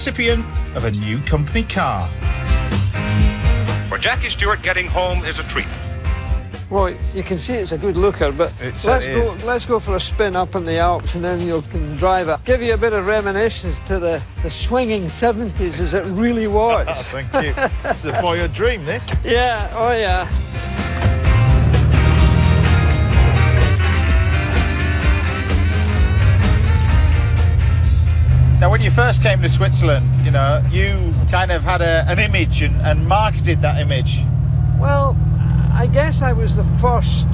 recipient of a new company car. For Jackie Stewart, getting home is a treat. Well, you can see it's a good looker, but let's go for a spin up in the Alps and then you can drive it. Give you a bit of reminiscence to the swinging 70s as it really was. Oh, thank you. It's a boyhood dream, this. Yeah, oh yeah. Now, when you first came to Switzerland, you know, you kind of had an image and marketed that image. Well, I guess I was the first,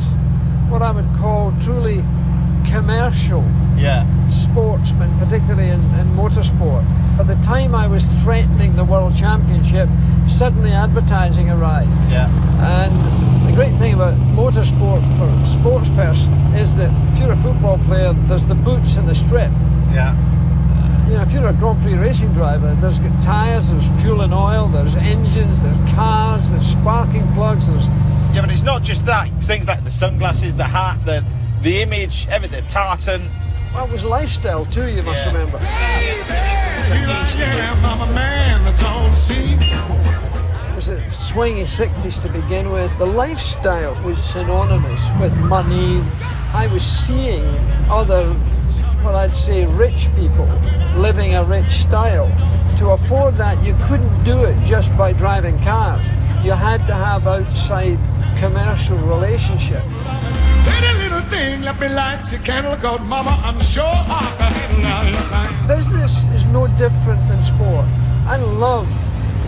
what I would call truly commercial sportsman, particularly in motorsport. By the time I was threatening the World Championship, suddenly advertising arrived. Yeah. And the great thing about motorsport for a sports person is that if you're a football player, there's the boots and the strip. Yeah. You know, if you're a Grand Prix racing driver, there's got tyres, there's fuel and oil, there's engines, there's cars, there's sparking plugs, there's... Yeah, but it's not just that. It's things like the sunglasses, the hat, the image, everything, the tartan. Well, it was lifestyle too, you must remember. It was the swinging 60s to begin with. The lifestyle was synonymous with money. I was seeing other, what I'd say, rich people living a rich style. To afford that, you couldn't do it just by driving cars. You had to have outside commercial relationship. Business is no different than sport. I love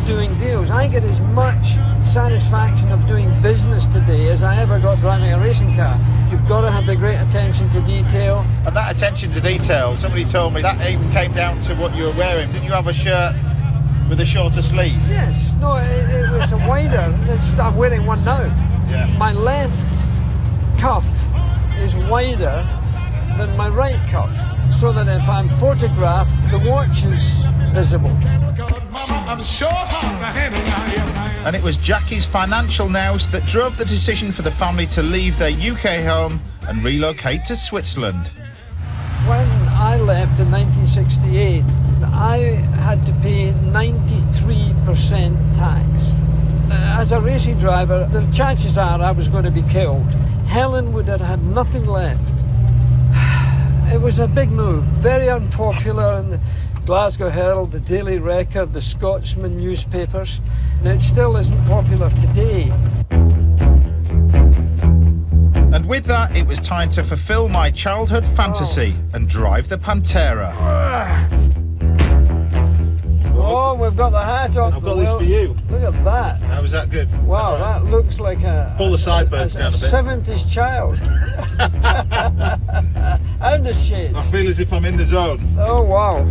doing deals. I get as much satisfaction of doing business today as I ever got driving a racing car. You've got to have the great attention to detail. And that attention to detail, somebody told me that even came down to what you were wearing. Didn't you have a shirt with a shorter sleeve? Yes, no, it was a wider. I'm wearing one now. Yeah. My left cuff is wider than my right cuff, so that if I'm photographed, the watch is visible. And it was Jackie's financial nous that drove the decision for the family to leave their UK home and relocate to Switzerland. When I left in 1968, I had to pay 93% tax. As a racing driver, the chances are I was going to be killed. Helen would have had nothing left. It was a big move, very unpopular in the Glasgow Herald, the Daily Record, the Scotsman newspapers. It still isn't popular today. And with that, it was time to fulfill my childhood fantasy and drive the Pantera. Oh, we've got the hat off. I've got this for you. Look at that. How was that good? Wow, that looks like a... Pull the sideburns down a bit. 70s child. And the shades. I feel as if I'm in the zone. Oh, wow.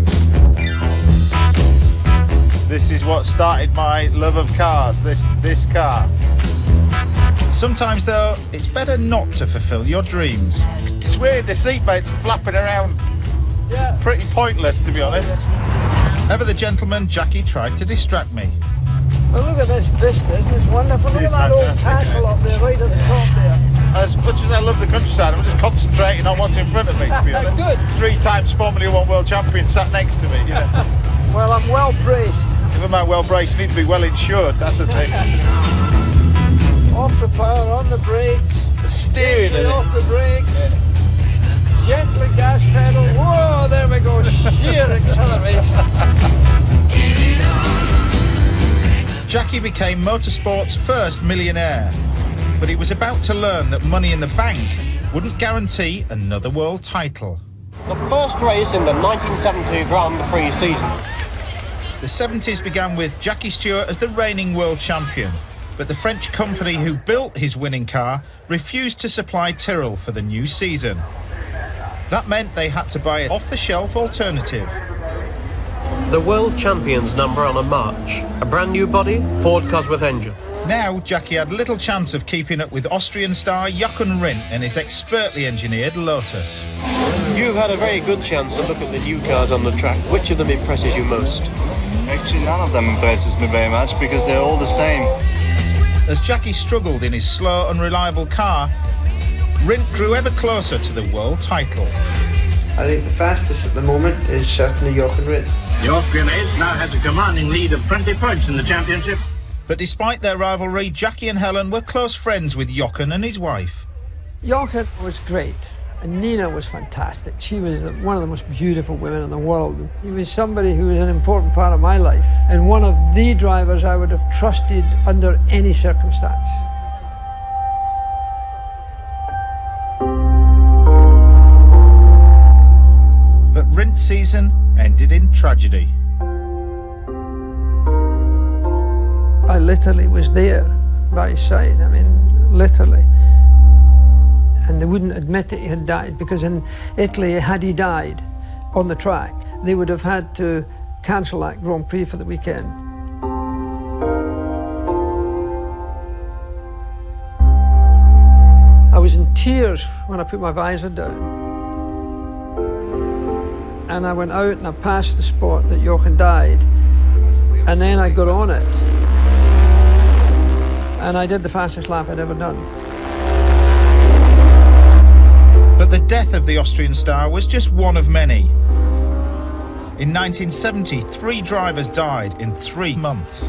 This is what started my love of cars, this car. Sometimes, though, it's better not to fulfill your dreams. It's weird, the seatbelt's flapping around. Yeah. Pretty pointless, to be honest. Ever the gentleman, Jackie tried to distract me. Well, look at this vista, isn't this wonderful? Look at that old castle up there, right at the top there. As much as I love the countryside, I'm just concentrating on what's in front of me, to be honest. Good. 3 times Formula 1 world champion sat next to me, you know. Well, I'm well braced. Never mind well braced, you need to be well insured, that's the thing. Off the power, on the brakes. The steering of it. Off the brakes. Yeah. Gently gas pedal. Whoa, there we go. Sheer acceleration. Jackie became motorsport's first millionaire, but he was about to learn that money in the bank wouldn't guarantee another world title. The first race in the 1972 Grand Prix season. The 70s began with Jackie Stewart as the reigning world champion, but the French company who built his winning car refused to supply Tyrrell for the new season. That meant they had to buy an off-the-shelf alternative. The world champion's number on a March. A brand new body, Ford Cosworth engine. Now, Jackie had little chance of keeping up with Austrian star Jochen Rindt and his expertly engineered Lotus. You've had a very good chance to look at the new cars on the track. Which of them impresses you most? Actually, none of them impresses me very much because they're all the same. As Jackie struggled in his slow, unreliable car, Rindt grew ever closer to the world title. I think the fastest at the moment is certainly Jochen Rindt. The Austrian ace now has a commanding lead of 20 points in the championship. But despite their rivalry, Jackie and Helen were close friends with Jochen and his wife. Jochen was great, and Nina was fantastic. She was one of the most beautiful women in the world. He was somebody who was an important part of my life, and one of the drivers I would have trusted under any circumstance. But Rindt's season ended in tragedy. I literally was there by his side, I mean, literally. And they wouldn't admit that he had died, because in Italy, had he died on the track, they would have had to cancel that Grand Prix for the weekend. I was in tears when I put my visor down. And I went out and I passed the spot that Jochen died, and then I got on it. And I did the fastest lap I'd ever done. But the death of the Austrian star was just one of many. In 1970, 3 drivers died in 3 months.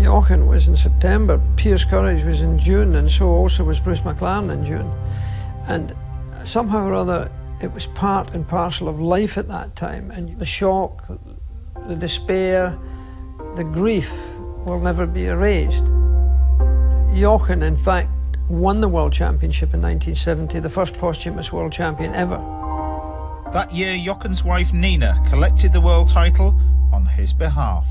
Jochen was in September, Piers Courage was in June, and so also was Bruce McLaren in June. And somehow or other, it was part and parcel of life at that time. And the shock, the despair, the grief will never be erased. Jochen, in fact, won the World Championship in 1970, the first posthumous world champion ever. That year, Jochen's wife Nina collected the world title on his behalf.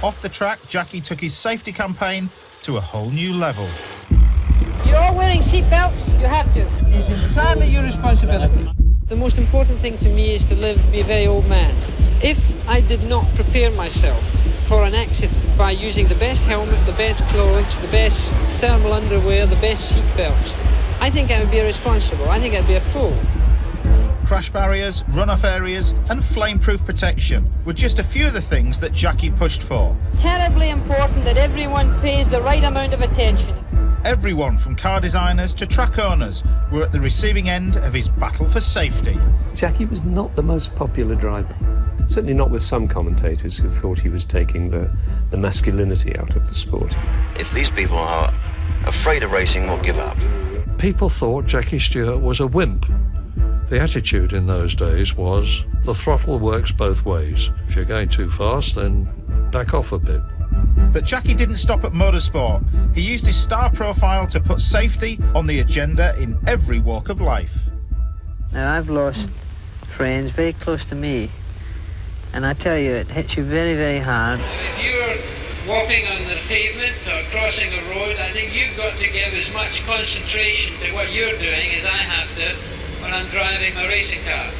Off the track, Jackie took his safety campaign to a whole new level. You're all wearing seat belts, you have to. It's entirely your responsibility. The most important thing to me is to live to be a very old man. If I did not prepare myself for an accident by using the best helmet, the best clothes, the best thermal underwear, the best seat belts, I think I would be irresponsible. I think I'd be a fool. Crash barriers, run-off areas and flame-proof protection were just a few of the things that Jackie pushed for. Terribly important that everyone pays the right amount of attention. Everyone from car designers to track owners were at the receiving end of his battle for safety. Jackie was not the most popular driver. Certainly not with some commentators who thought he was taking the masculinity out of the sport. If these people are afraid of racing, we'll give up. People thought Jackie Stewart was a wimp. The attitude in those days was the throttle works both ways. If you're going too fast, then back off a bit. But Jackie didn't stop at motorsport. He used his star profile to put safety on the agenda in every walk of life. Now, I've lost friends very close to me, and I tell you, it hits you very, very hard. If you're walking on the pavement or crossing a road, I think you've got to give as much concentration to what you're doing as I have to when I'm driving my racing car.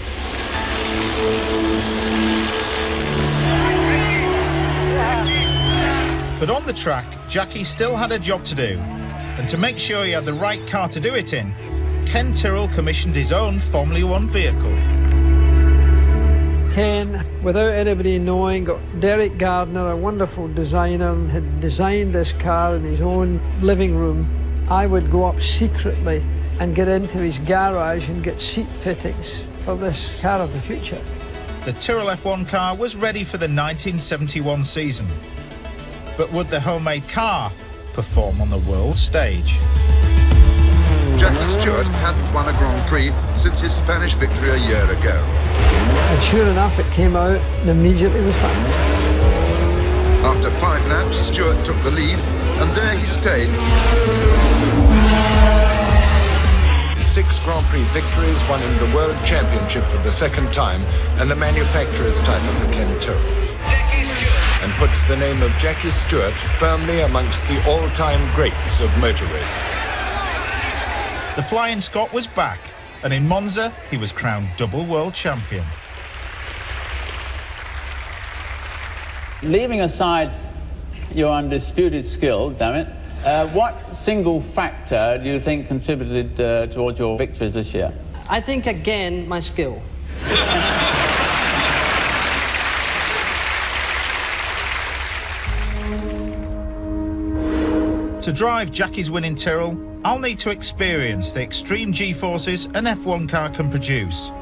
But on the track, Jackie still had a job to do. And to make sure he had the right car to do it in, Ken Tyrrell commissioned his own Formula One vehicle. Ken, without anybody knowing, got Derek Gardner, a wonderful designer, had designed this car in his own living room. I would go up secretly and get into his garage and get seat fittings for this car of the future. The Tyrrell F1 car was ready for the 1971 season. But would the homemade car perform on the world stage? Jackie Stewart hadn't won a Grand Prix since his Spanish victory a year ago. And sure enough, it came out and immediately was fast. After 5 laps, Stewart took the lead, and there he stayed. 6 Grand Prix victories, won in the World Championship for the second time, and the manufacturer's title for Ken Tyrrell. And puts the name of Jackie Stewart firmly amongst the all-time greats of motor racing. The Flying Scot was back, and in Monza, he was crowned double world champion. Leaving aside your undisputed skill, damn it, what single factor do you think contributed towards your victories this year? I think, again, my skill. To drive Jackie's winning Tyrrell, I'll need to experience the extreme G-forces an F1 car can produce.